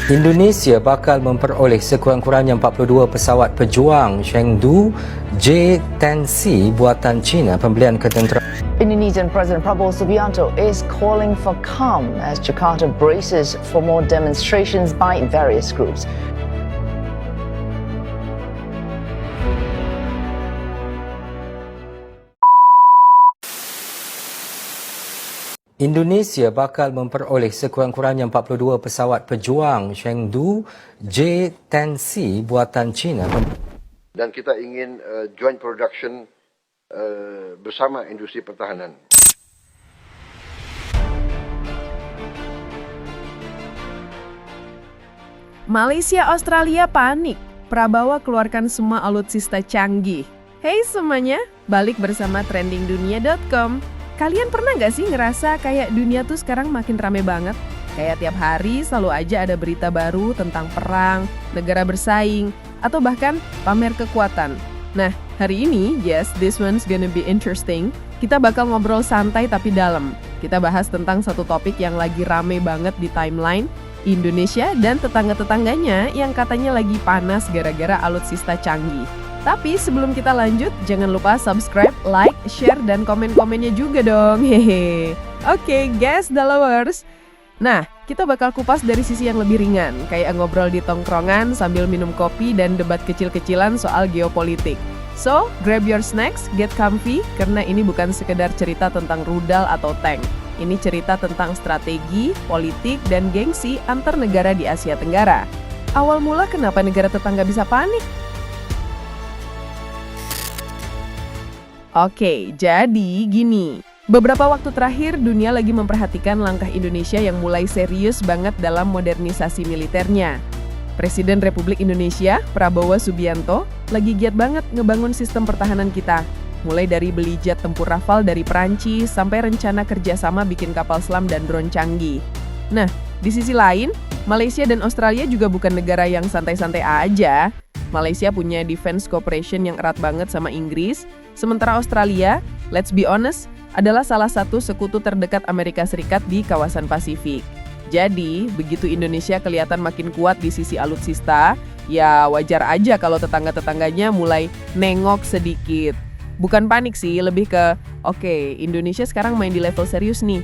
Indonesia bakal memperoleh sekurang-kurangnya 42 pesawat pejuang Chengdu J-10C buatan China pembelian ketenteraan. Indonesian President Prabowo Subianto is calling for calm as Jakarta braces for more demonstrations by various groups. Indonesia bakal memperoleh sekurang-kurangnya 42 pesawat pejuang Chengdu J-10C buatan China. Dan kita ingin joint production bersama industri pertahanan. Malaysia Australia panik. Prabowo keluarkan semua alutsista canggih. Hey semuanya, balik bersama trendingdunia.com. Kalian pernah nggak sih ngerasa kayak dunia tuh sekarang makin rame banget? Kayak tiap hari selalu aja ada berita baru tentang perang, negara bersaing, atau bahkan pamer kekuatan. Nah, hari ini, yes, this one's gonna be interesting. Kita bakal ngobrol santai tapi dalam. Kita bahas tentang satu topik yang lagi rame banget di timeline, Indonesia dan tetangga-tetangganya yang katanya lagi panas gara-gara alutsista canggih. Tapi sebelum kita lanjut, jangan lupa subscribe, like, share, dan komen-komennya juga dong. Hehe. Oke, guys, the lovers. Nah, kita bakal kupas dari sisi yang lebih ringan, kayak ngobrol di tongkrongan sambil minum kopi dan debat kecil-kecilan soal geopolitik. So, grab your snacks, get comfy, karena ini bukan sekedar cerita tentang rudal atau tank. Ini cerita tentang strategi, politik, dan gengsi antar negara di Asia Tenggara. Awal mula kenapa negara tetangga bisa panik? Oke, jadi gini. Beberapa waktu terakhir, dunia lagi memperhatikan langkah Indonesia yang mulai serius banget dalam modernisasi militernya. Presiden Republik Indonesia, Prabowo Subianto, lagi giat banget ngebangun sistem pertahanan kita. Mulai dari beli jet tempur Rafale dari Perancis, sampai rencana kerjasama bikin kapal selam dan drone canggih. Nah, di sisi lain, Malaysia dan Australia juga bukan negara yang santai-santai aja. Malaysia punya defense cooperation yang erat banget sama Inggris, sementara Australia, let's be honest, adalah salah satu sekutu terdekat Amerika Serikat di kawasan Pasifik. Jadi, begitu Indonesia kelihatan makin kuat di sisi alutsista, ya wajar aja kalau tetangga-tetangganya mulai nengok sedikit. Bukan panik sih, lebih ke, oke, Indonesia sekarang main di level serius nih.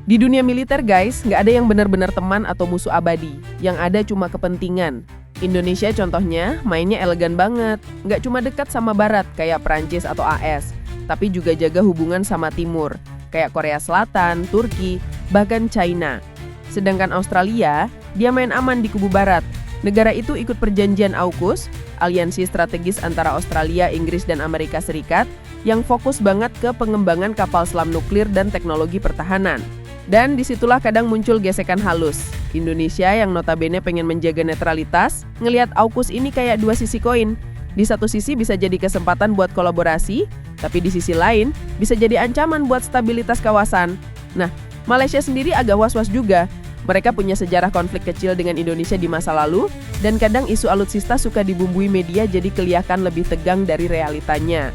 Di dunia militer guys, nggak ada yang benar-benar teman atau musuh abadi. Yang ada cuma kepentingan. Indonesia contohnya mainnya elegan banget. Nggak cuma dekat sama Barat kayak Perancis atau AS, tapi juga jaga hubungan sama Timur, kayak Korea Selatan, Turki, bahkan China. Sedangkan Australia, dia main aman di kubu Barat. Negara itu ikut perjanjian AUKUS, aliansi strategis antara Australia, Inggris, dan Amerika Serikat, yang fokus banget ke pengembangan kapal selam nuklir dan teknologi pertahanan. Dan disitulah kadang muncul gesekan halus. Indonesia yang notabene pengen menjaga netralitas, ngelihat AUKUS ini kayak dua sisi koin. Di satu sisi bisa jadi kesempatan buat kolaborasi, tapi di sisi lain bisa jadi ancaman buat stabilitas kawasan. Nah, Malaysia sendiri agak was-was juga. Mereka punya sejarah konflik kecil dengan Indonesia di masa lalu, dan kadang isu alutsista suka dibumbui media jadi kelihatan lebih tegang dari realitanya.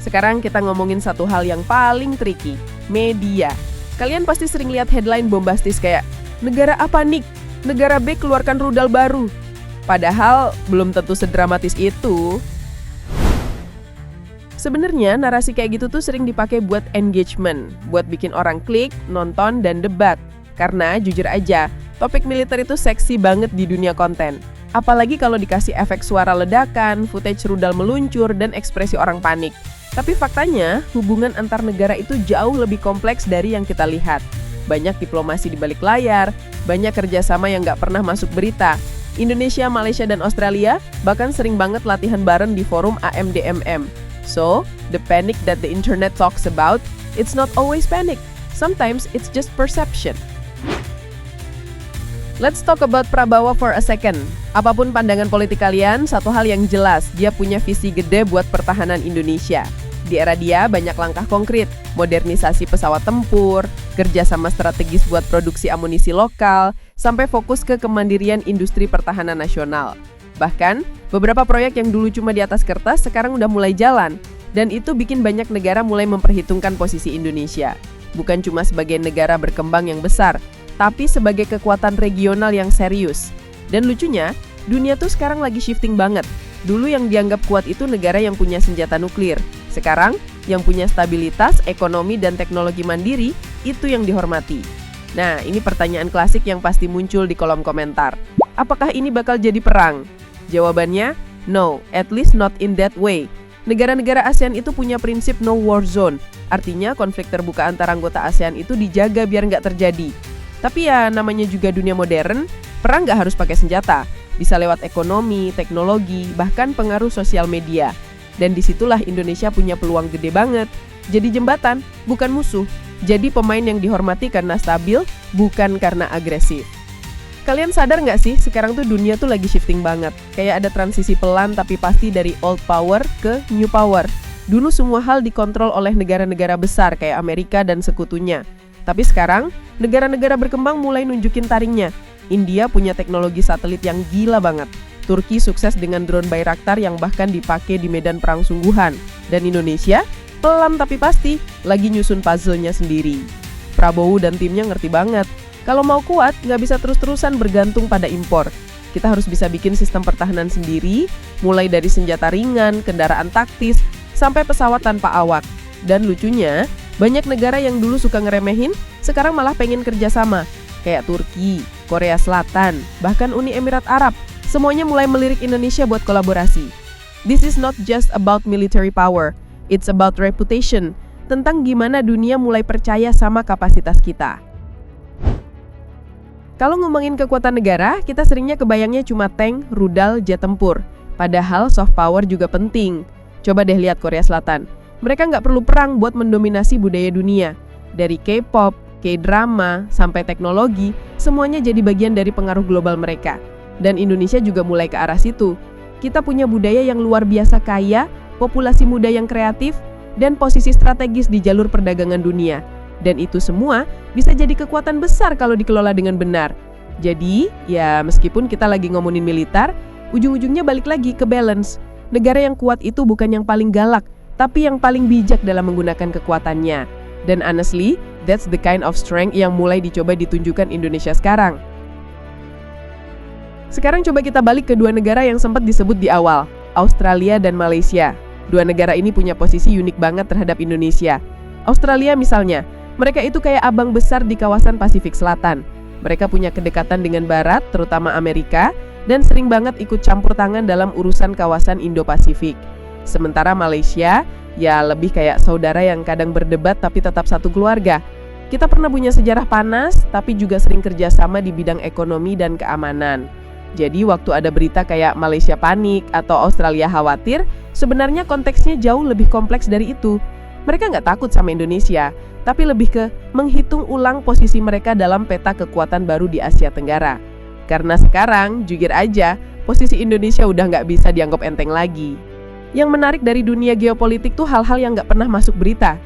Sekarang kita ngomongin satu hal yang paling tricky, media. Kalian pasti sering lihat headline bombastis kayak, negara A panik, negara B keluarkan rudal baru. Padahal belum tentu sedramatis itu. Sebenarnya narasi kayak gitu tuh sering dipakai buat engagement, buat bikin orang klik, nonton, dan debat. Karena jujur aja, topik militer itu seksi banget di dunia konten. Apalagi kalau dikasih efek suara ledakan, footage rudal meluncur, dan ekspresi orang panik. Tapi faktanya, hubungan antar negara itu jauh lebih kompleks dari yang kita lihat. Banyak diplomasi di balik layar, banyak kerjasama yang nggak pernah masuk berita. Indonesia, Malaysia, dan Australia bahkan sering banget latihan bareng di forum AMDMM. So, the panic that the internet talks about, it's not always panic. Sometimes it's just perception. Let's talk about Prabowo for a second. Apapun pandangan politik kalian, satu hal yang jelas, dia punya visi gede buat pertahanan Indonesia. Di era dia banyak langkah konkret, modernisasi pesawat tempur, kerjasama strategis buat produksi amunisi lokal, sampai fokus ke kemandirian industri pertahanan nasional. Bahkan, beberapa proyek yang dulu cuma di atas kertas sekarang udah mulai jalan, dan itu bikin banyak negara mulai memperhitungkan posisi Indonesia. Bukan cuma sebagai negara berkembang yang besar, tapi sebagai kekuatan regional yang serius. Dan lucunya, dunia tuh sekarang lagi shifting banget. Dulu yang dianggap kuat itu negara yang punya senjata nuklir. Sekarang, yang punya stabilitas, ekonomi, dan teknologi mandiri, itu yang dihormati. Nah, ini pertanyaan klasik yang pasti muncul di kolom komentar. Apakah ini bakal jadi perang? Jawabannya, no, at least not in that way. Negara-negara ASEAN itu punya prinsip no war zone. Artinya konflik terbuka antara anggota ASEAN itu dijaga biar nggak terjadi. Tapi ya namanya juga dunia modern, perang nggak harus pakai senjata. Bisa lewat ekonomi, teknologi, bahkan pengaruh sosial media. Dan disitulah Indonesia punya peluang gede banget. Jadi jembatan, bukan musuh. Jadi pemain yang dihormati karena stabil, bukan karena agresif. Kalian sadar nggak sih, sekarang tuh dunia tuh lagi shifting banget. Kayak ada transisi pelan tapi pasti dari old power ke new power. Dulu semua hal dikontrol oleh negara-negara besar kayak Amerika dan sekutunya. Tapi sekarang, negara-negara berkembang mulai nunjukin taringnya. India punya teknologi satelit yang gila banget. Turki sukses dengan drone Bayraktar yang bahkan dipakai di medan perang sungguhan. Dan Indonesia, pelan tapi pasti, lagi nyusun puzzle-nya sendiri. Prabowo dan timnya ngerti banget. Kalau mau kuat, nggak bisa terus-terusan bergantung pada impor. Kita harus bisa bikin sistem pertahanan sendiri, mulai dari senjata ringan, kendaraan taktis, sampai pesawat tanpa awak. Dan lucunya, banyak negara yang dulu suka ngeremehin, sekarang malah pengen kerjasama. Kayak Turki, Korea Selatan, bahkan Uni Emirat Arab. Semuanya mulai melirik Indonesia buat kolaborasi. This is not just about military power, it's about reputation. Tentang gimana dunia mulai percaya sama kapasitas kita. Kalau ngomongin kekuatan negara, kita seringnya kebayangnya cuma tank, rudal, jet tempur. Padahal soft power juga penting. Coba deh lihat Korea Selatan. Mereka nggak perlu perang buat mendominasi budaya dunia. Dari K-pop, K-drama, sampai teknologi, semuanya jadi bagian dari pengaruh global mereka. Dan Indonesia juga mulai ke arah situ. Kita punya budaya yang luar biasa kaya, populasi muda yang kreatif, dan posisi strategis di jalur perdagangan dunia. Dan itu semua bisa jadi kekuatan besar kalau dikelola dengan benar. Jadi, ya meskipun kita lagi ngomongin militer, ujung-ujungnya balik lagi ke balance. Negara yang kuat itu bukan yang paling galak, tapi yang paling bijak dalam menggunakan kekuatannya. Dan honestly, that's the kind of strength yang mulai dicoba ditunjukkan Indonesia sekarang. Sekarang coba kita balik ke dua negara yang sempat disebut di awal, Australia dan Malaysia. Dua negara ini punya posisi unik banget terhadap Indonesia. Australia misalnya, mereka itu kayak abang besar di kawasan Pasifik Selatan. Mereka punya kedekatan dengan Barat, terutama Amerika, dan sering banget ikut campur tangan dalam urusan kawasan Indo-Pasifik. Sementara Malaysia, ya lebih kayak saudara yang kadang berdebat tapi tetap satu keluarga. Kita pernah punya sejarah panas, tapi juga sering kerjasama di bidang ekonomi dan keamanan. Jadi waktu ada berita kayak Malaysia panik atau Australia khawatir, sebenarnya konteksnya jauh lebih kompleks dari itu. Mereka nggak takut sama Indonesia, tapi lebih ke menghitung ulang posisi mereka dalam peta kekuatan baru di Asia Tenggara. Karena sekarang, jujur aja, posisi Indonesia udah nggak bisa dianggap enteng lagi. Yang menarik dari dunia geopolitik tuh hal-hal yang nggak pernah masuk berita.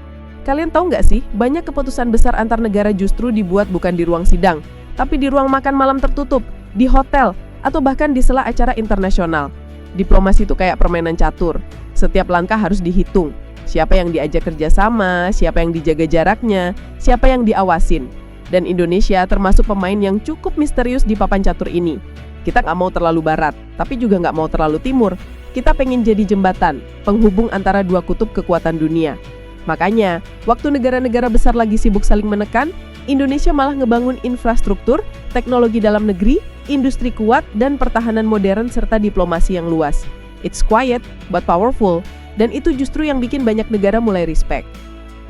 Kalian tahu nggak sih, banyak keputusan besar antar negara justru dibuat bukan di ruang sidang, tapi di ruang makan malam tertutup, di hotel, atau bahkan di sela acara internasional. Diplomasi itu kayak permainan catur. Setiap langkah harus dihitung. Siapa yang diajak kerjasama, siapa yang dijaga jaraknya, siapa yang diawasin. Dan Indonesia termasuk pemain yang cukup misterius di papan catur ini. Kita nggak mau terlalu barat, tapi juga nggak mau terlalu timur. Kita pengen jadi jembatan, penghubung antara dua kutub kekuatan dunia. Makanya, waktu negara-negara besar lagi sibuk saling menekan, Indonesia malah ngebangun infrastruktur, teknologi dalam negeri, industri kuat, dan pertahanan modern serta diplomasi yang luas. It's quiet, but powerful. Dan itu justru yang bikin banyak negara mulai respect.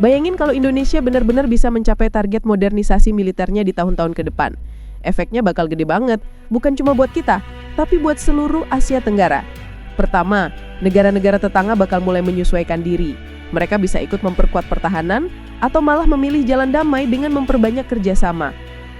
Bayangin kalau Indonesia benar-benar bisa mencapai target modernisasi militernya di tahun-tahun ke depan. Efeknya bakal gede banget, bukan cuma buat kita, tapi buat seluruh Asia Tenggara. Pertama, negara-negara tetangga bakal mulai menyesuaikan diri. Mereka bisa ikut memperkuat pertahanan, atau malah memilih jalan damai dengan memperbanyak kerjasama.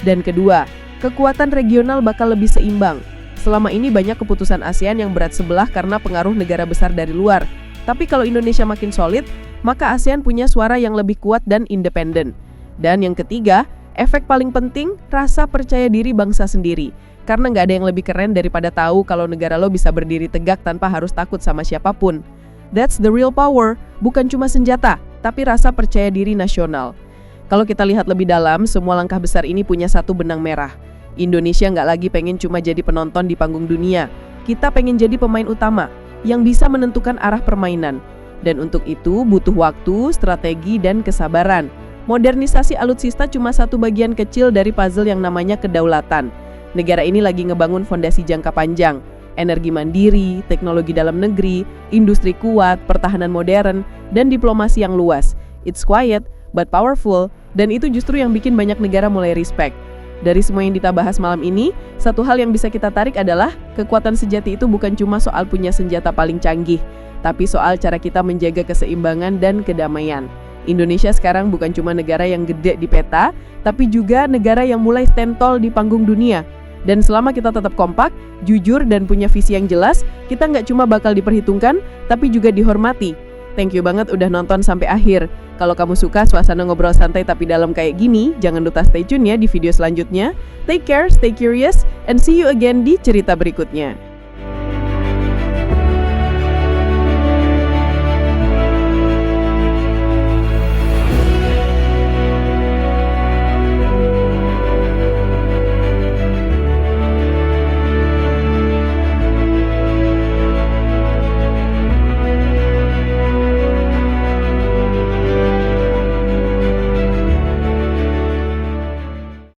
Dan kedua, kekuatan regional bakal lebih seimbang. Selama ini banyak keputusan ASEAN yang berat sebelah karena pengaruh negara besar dari luar. Tapi kalau Indonesia makin solid, maka ASEAN punya suara yang lebih kuat dan independen. Dan yang ketiga, efek paling penting, rasa percaya diri bangsa sendiri. Karena nggak ada yang lebih keren daripada tahu kalau negara lo bisa berdiri tegak tanpa harus takut sama siapapun. That's the real power, bukan cuma senjata, tapi rasa percaya diri nasional. Kalau kita lihat lebih dalam, semua langkah besar ini punya satu benang merah. Indonesia nggak lagi pengen cuma jadi penonton di panggung dunia. Kita pengen jadi pemain utama yang bisa menentukan arah permainan. Dan untuk itu butuh waktu, strategi, dan kesabaran. Modernisasi alutsista cuma satu bagian kecil dari puzzle yang namanya kedaulatan. Negara ini lagi ngebangun fondasi jangka panjang. Energi mandiri, teknologi dalam negeri, industri kuat, pertahanan modern, dan diplomasi yang luas. It's quiet, but powerful, dan itu justru yang bikin banyak negara mulai respect. Dari semua yang kita bahas malam ini, satu hal yang bisa kita tarik adalah kekuatan sejati itu bukan cuma soal punya senjata paling canggih, tapi soal cara kita menjaga keseimbangan dan kedamaian. Indonesia sekarang bukan cuma negara yang gede di peta, tapi juga negara yang mulai stand tall di panggung dunia. Dan selama kita tetap kompak, jujur, dan punya visi yang jelas, kita nggak cuma bakal diperhitungkan, tapi juga dihormati. Thank you banget udah nonton sampai akhir. Kalau kamu suka suasana ngobrol santai tapi dalam kayak gini, jangan lupa stay tune ya di video selanjutnya. Take care, stay curious, and see you again di cerita berikutnya.